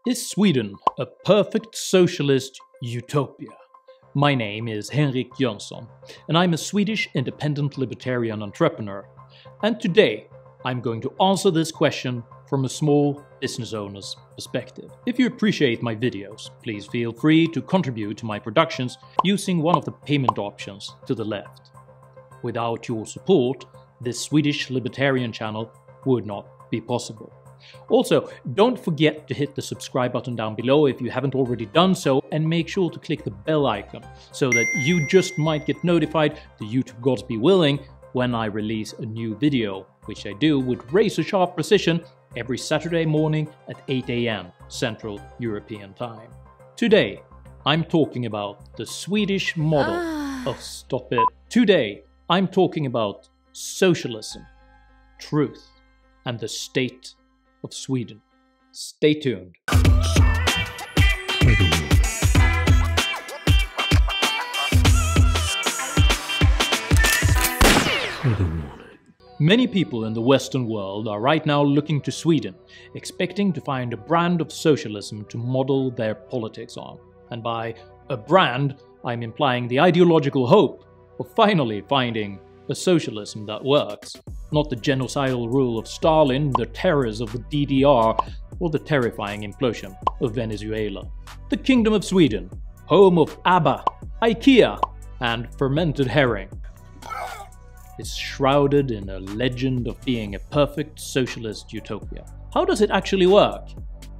Is Sweden a perfect socialist utopia? My name is Henrik Jönsson, and I'm a Swedish independent libertarian entrepreneur. And today, I'm going to answer this question from a small business owner's perspective. If you appreciate my videos, please feel free to contribute to my productions using one of the payment options to the left. Without your support, this Swedish libertarian channel would not be possible. Also, don't forget to hit the subscribe button down below if you haven't already done so, and make sure to click the bell icon so that you just might get notified, the YouTube gods be willing, when I release a new video, which I do with razor-sharp precision every Saturday morning at 8 AM Central European Time. Today, I'm talking about the Swedish model of Today, I'm talking about socialism, truth, and the state of Sweden. Stay tuned. Many people in the Western world are right now looking to Sweden, expecting to find a brand of socialism to model their politics on. And by a brand, I'm implying the ideological hope of finally finding a socialism that works, not the genocidal rule of Stalin, the terrors of the DDR, or the terrifying implosion of Venezuela. The Kingdom of Sweden, home of ABBA, IKEA, and fermented herring, is shrouded in a legend of being a perfect socialist utopia. How does it actually work?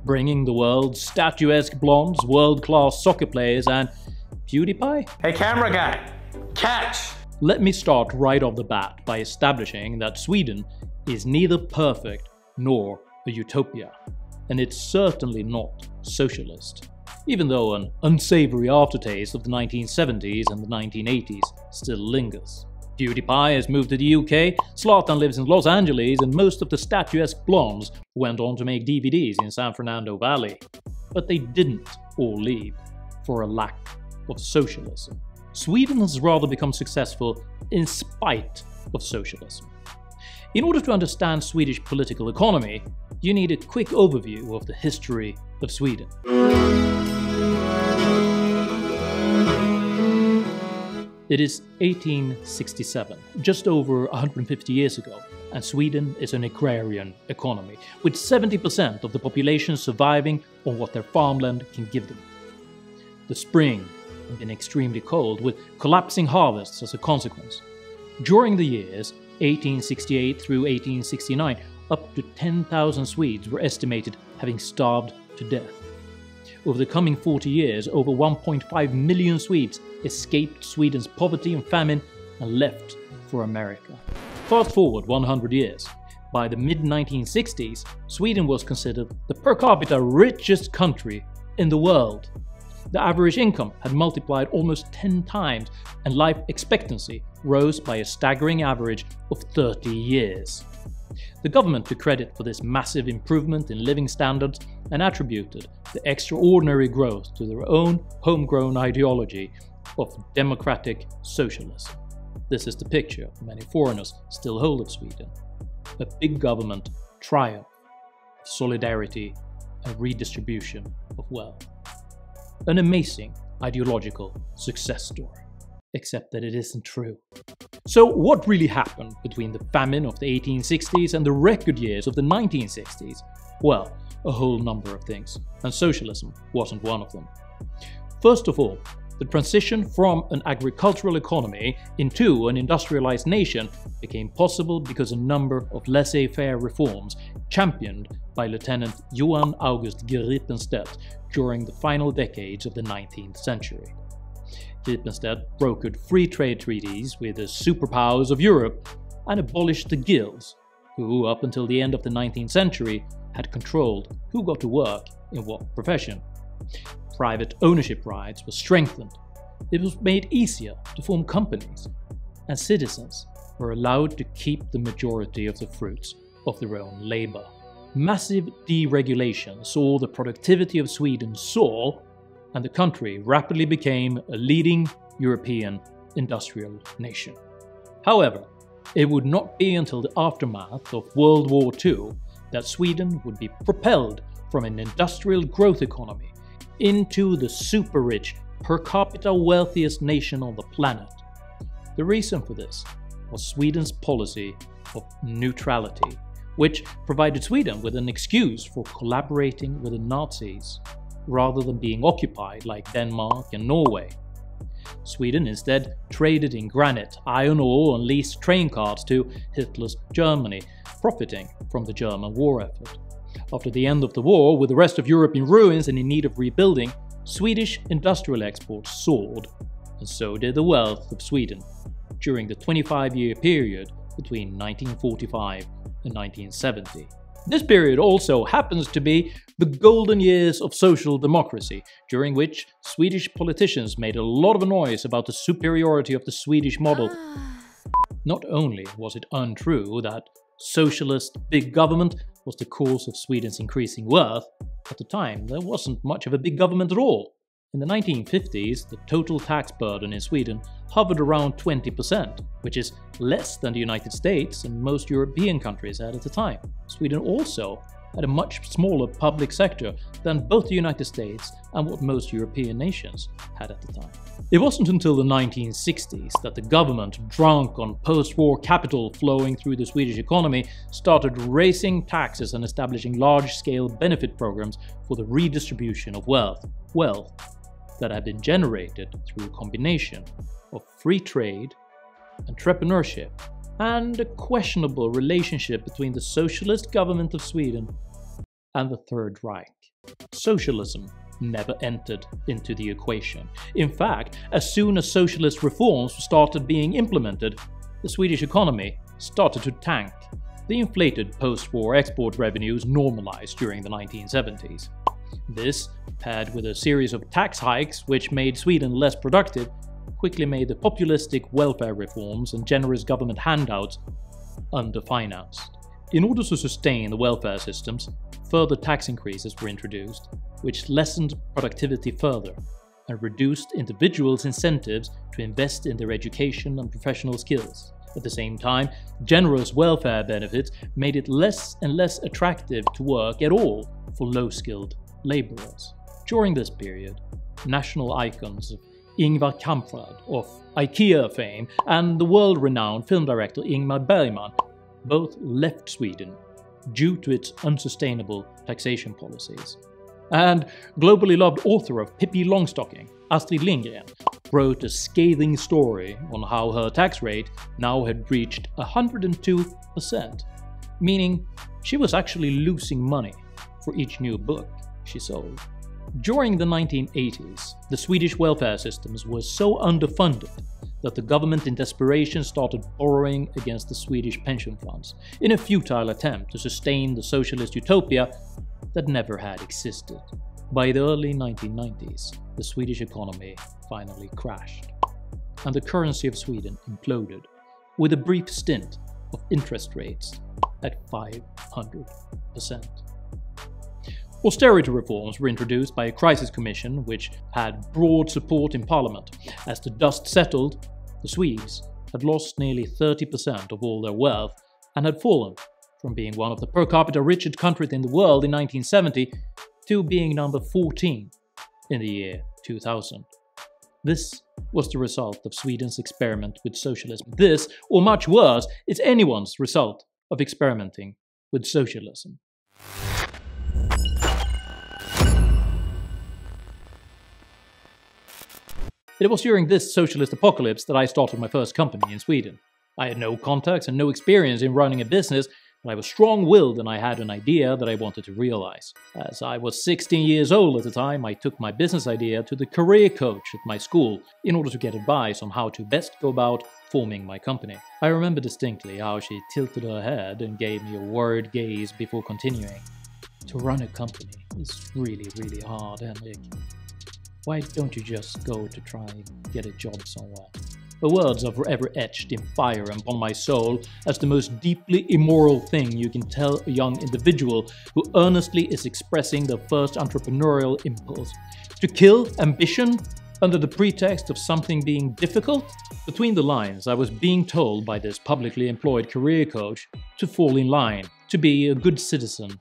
Bringing the world's statuesque blondes, world-class soccer players, and PewDiePie? Hey camera guy, catch! Let me start right off the bat by establishing that Sweden is neither perfect nor a utopia, and it's certainly not socialist, even though an unsavory aftertaste of the 1970s and the 1980s still lingers. PewDiePie has moved to the UK, Zlatan lives in Los Angeles, and most of the statuesque blondes went on to make DVDs in San Fernando Valley. But they didn't all leave for a lack of socialism. Sweden has rather become successful in spite of socialism. In order to understand Swedish political economy, you need a quick overview of the history of Sweden. It is 1867, just over 150 years ago, and Sweden is an agrarian economy, with 70% of the population surviving on what their farmland can give them. The spring had been extremely cold, with collapsing harvests as a consequence. During the years 1868 through 1869, up to 10,000 Swedes were estimated having starved to death. Over the coming 40 years, over 1.5 million Swedes escaped Sweden's poverty and famine and left for America. Fast forward 100 years. By the mid-1960s, Sweden was considered the per capita richest country in the world. The average income had multiplied almost 10 times, and life expectancy rose by a staggering average of 30 years. The government took credit for this massive improvement in living standards and attributed the extraordinary growth to their own homegrown ideology of democratic socialism. This is the picture many foreigners still hold of Sweden: a big government triumph of solidarity and redistribution of wealth. An amazing ideological success story, except that it isn't true. So what really happened between the famine of the 1860s and the record years of the 1960s? Well, a whole number of things, and socialism wasn't one of them. First of all, the transition from an agricultural economy into an industrialized nation became possible because a number of laissez-faire reforms championed by Lieutenant Johan August Gripenstedt during the final decades of the 19th century. Gripenstedt brokered free trade treaties with the superpowers of Europe and abolished the guilds, who up until the end of the 19th century had controlled who got to work in what profession. Private ownership rights were strengthened, it was made easier to form companies, and citizens were allowed to keep the majority of the fruits of their own labor. Massive deregulation saw the productivity of Sweden soar, and the country rapidly became a leading European industrial nation. However, it would not be until the aftermath of World War II that Sweden would be propelled from an industrial growth economy into the super-rich, per capita wealthiest nation on the planet. The reason for this was Sweden's policy of neutrality, which provided Sweden with an excuse for collaborating with the Nazis, rather than being occupied like Denmark and Norway. Sweden instead traded in granite, iron ore and leased train cars to Hitler's Germany, profiting from the German war effort. After the end of the war, with the rest of Europe in ruins and in need of rebuilding, Swedish industrial exports soared, and so did the wealth of Sweden during the 25-year period between 1945 and 1970. This period also happens to be the golden years of social democracy, during which Swedish politicians made a lot of noise about the superiority of the Swedish model. Not only was it untrue that socialist big government was the cause of Sweden's increasing wealth, at the time there wasn't much of a big government at all. In the 1950s, the total tax burden in Sweden hovered around 20%, which is less than the United States and most European countries had at the time. Sweden also had a much smaller public sector than both the United States and what most European nations had at the time. It wasn't until the 1960s that the government, drunk on post-war capital flowing through the Swedish economy, started raising taxes and establishing large-scale benefit programs for the redistribution of wealth that had been generated through a combination of free trade, entrepreneurship, and a questionable relationship between the socialist government of Sweden and the Third Reich. Socialism never entered into the equation. In fact, as soon as socialist reforms started being implemented, the Swedish economy started to tank. The inflated post-war export revenues normalized during the 1970s. This, paired with a series of tax hikes which made Sweden less productive, quickly made the populistic welfare reforms and generous government handouts underfinanced. In order to sustain the welfare systems, further tax increases were introduced, which lessened productivity further and reduced individuals' incentives to invest in their education and professional skills. At the same time, generous welfare benefits made it less and less attractive to work at all for low-skilled laborers. During this period, national icons Ingvar Kamprad of IKEA fame and the world-renowned film director Ingmar Bergman both left Sweden due to its unsustainable taxation policies. And globally loved author of Pippi Longstocking, Astrid Lindgren, wrote a scathing story on how her tax rate now had reached 102%, meaning she was actually losing money for each new book she sold. During the 1980s, the Swedish welfare systems were so underfunded that the government in desperation started borrowing against the Swedish pension funds in a futile attempt to sustain the socialist utopia that never had existed. By the early 1990s, the Swedish economy finally crashed, and the currency of Sweden imploded, with a brief stint of interest rates at 500%. Austerity reforms were introduced by a crisis commission which had broad support in parliament. As the dust settled, the Swedes had lost nearly 30% of all their wealth and had fallen from being one of the per capita richest countries in the world in 1970 to being number 14 in the year 2000. This was the result of Sweden's experiment with socialism. This, or much worse, is anyone's result of experimenting with socialism. It was during this socialist apocalypse that I started my first company in Sweden. I had no contacts and no experience in running a business, but I was strong-willed and I had an idea that I wanted to realize. As I was 16 years old at the time, I took my business idea to the career coach at my school in order to get advice on how to best go about forming my company. I remember distinctly how she tilted her head and gave me a worried gaze before continuing. To run a company is really hard, Henrik. Why don't you just go to try and get a job somewhere? Her words are forever etched in fire upon my soul as the most deeply immoral thing you can tell a young individual who earnestly is expressing their first entrepreneurial impulse. To kill ambition under the pretext of something being difficult? Between the lines, I was being told by this publicly employed career coach to fall in line, to be a good citizen,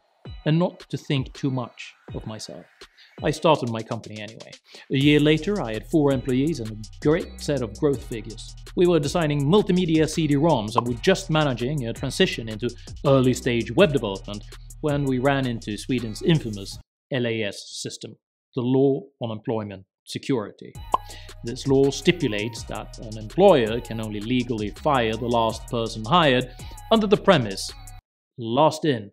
and not to think too much of myself. I started my company anyway. A year later, I had 4 employees and a great set of growth figures. We were designing multimedia CD-ROMs and were just managing a transition into early-stage web development when we ran into Sweden's infamous LAS system, the Law on Employment Security. This law stipulates that an employer can only legally fire the last person hired under the premise, last in,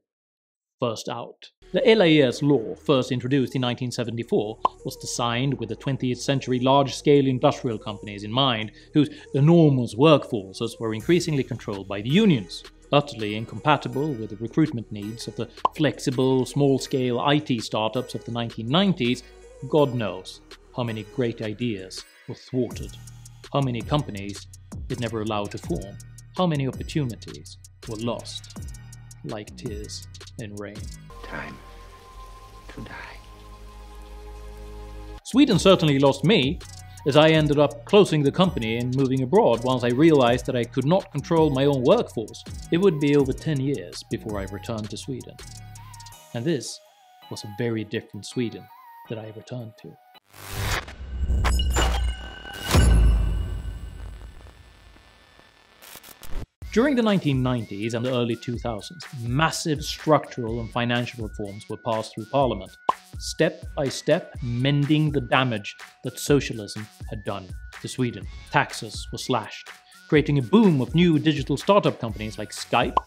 first out. The LAS law, first introduced in 1974, was designed with the 20th century large-scale industrial companies in mind, whose enormous workforces were increasingly controlled by the unions. Utterly incompatible with the recruitment needs of the flexible, small-scale IT startups of the 1990s, God knows how many great ideas were thwarted, how many companies it never allowed to form, how many opportunities were lost, like tears in rain. Time to die. Sweden certainly lost me, as I ended up closing the company and moving abroad once I realized that I could not control my own workforce. It would be over 10 years before I returned to Sweden. And this was a very different Sweden that I returned to. During the 1990s and the early 2000s, massive structural and financial reforms were passed through Parliament, step by step mending the damage that socialism had done to Sweden. Taxes were slashed, creating a boom of new digital startup companies like Skype,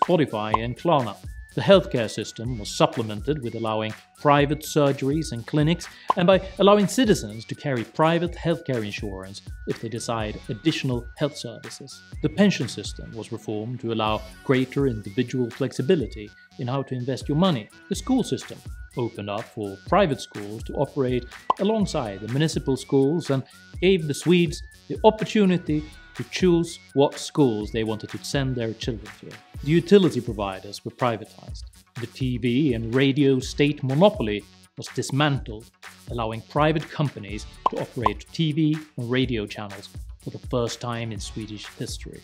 Spotify and Klarna. The healthcare system was supplemented with allowing private surgeries and clinics, and by allowing citizens to carry private healthcare insurance if they decide additional health services. The pension system was reformed to allow greater individual flexibility in how to invest your money. The school system opened up for private schools to operate alongside the municipal schools and gave the Swedes the opportunity to choose what schools they wanted to send their children to. The utility providers were privatized. The TV and radio state monopoly was dismantled, allowing private companies to operate TV and radio channels for the first time in Swedish history.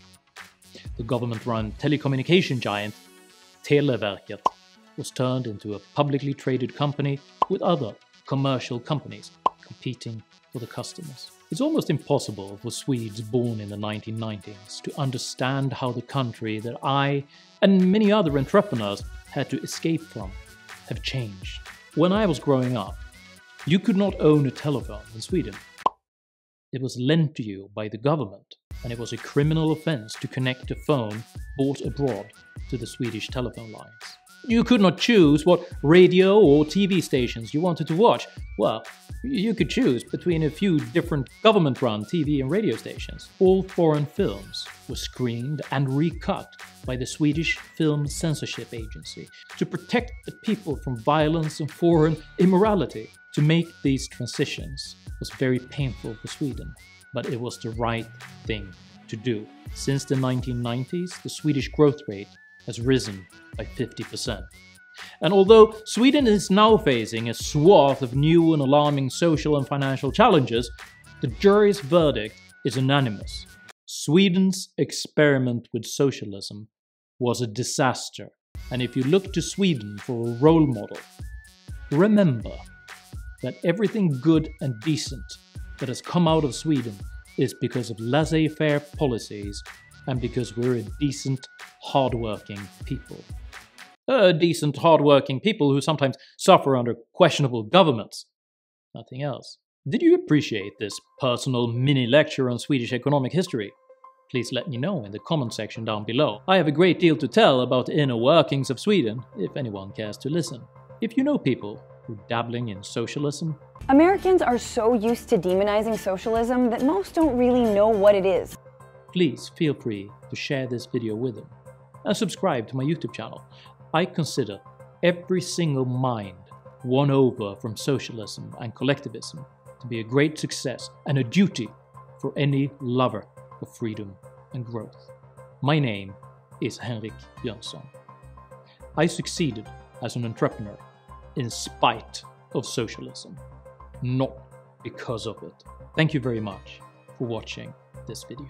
The government-run telecommunication giant Televerket was turned into a publicly traded company with other commercial companies competing for the customers. It's almost impossible for Swedes born in the 1990s to understand how the country that I and many other entrepreneurs had to escape from have changed. When I was growing up, you could not own a telephone in Sweden. It was lent to you by the government, and it was a criminal offense to connect a phone bought abroad to the Swedish telephone lines. You could not choose what radio or TV stations you wanted to watch. Well, you could choose between a few different government-run TV and radio stations. All foreign films were screened and recut by the Swedish Film Censorship Agency to protect the people from violence and foreign immorality. To make these transitions was very painful for Sweden, but it was the right thing to do. Since the 1990s, the Swedish growth rate has risen by 50%. And although Sweden is now facing a swath of new and alarming social and financial challenges, the jury's verdict is unanimous. Sweden's experiment with socialism was a disaster, and if you look to Sweden for a role model, remember that everything good and decent that has come out of Sweden is because of laissez-faire policies and because we're a decent, hard-working people. Decent, hard-working people who sometimes suffer under questionable governments. Nothing else. Did you appreciate this personal mini-lecture on Swedish economic history? Please let me know in the comment section down below. I have a great deal to tell about the inner workings of Sweden, if anyone cares to listen. If you know people who are dabbling in socialism. Americans are so used to demonizing socialism that most don't really know what it is. Please feel free to share this video with them and subscribe to my YouTube channel. I consider every single mind won over from socialism and collectivism to be a great success and a duty for any lover of freedom and growth. My name is Henrik Jönsson. I succeeded as an entrepreneur in spite of socialism, not because of it. Thank you very much for watching this video.